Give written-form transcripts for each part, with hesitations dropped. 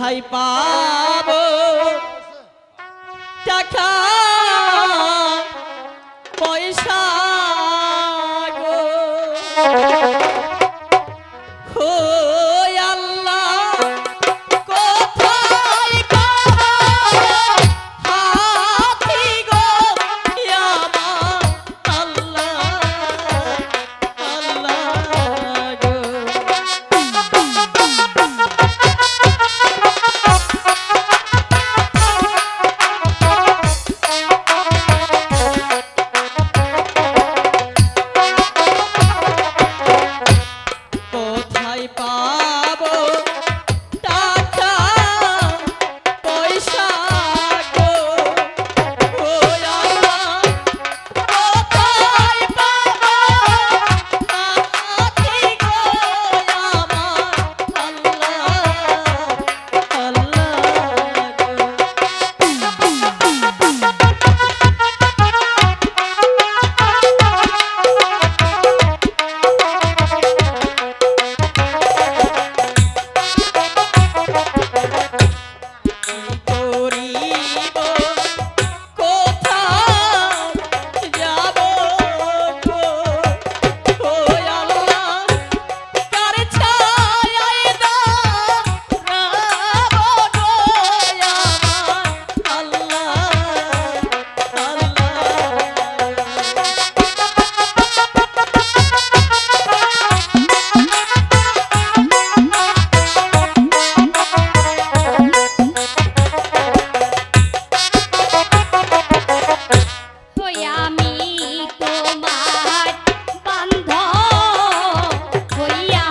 কোথায় পাবো টাকা পয়সা গো ও আল্লাহ কোথায় পাবো হাতি গো আমার আল্লাহ আল্লাহ গো কোথায় পাবো টাকা পয়সা গো ও আল্লাহ কোথায় পাবো হাতি গো আমার আল্লাহ করিব কোথায় যাব গো ও আল্লাহ কার ছায়ায় দাঁড়াব গো আমার ওই আমি তোমার বান্ধব হইয়া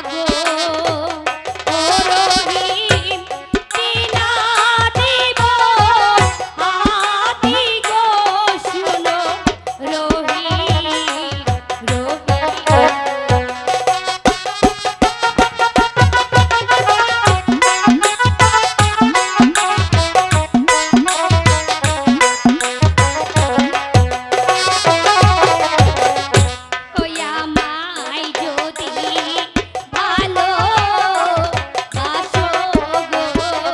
গো ও রহিম কিনা দিব হাতি গো শুনো রহিম ওই আমায় যদি ভালো বাসো গো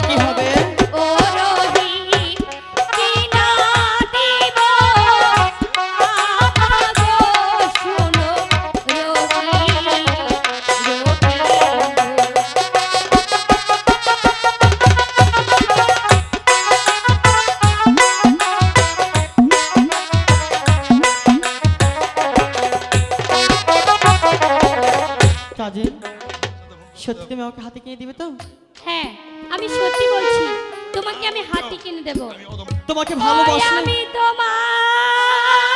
কি হবে ও রহিম কিনা দিব গো শুনো কাজে সত্যি তুমি আমাকে হাতে কিনে দিবে তো হ্যাঁ আমি সত্যি বলছি তোমাকে আমি হাতি কিনে দেব তোমাকে ওই ভালোবাসি আমি তোমার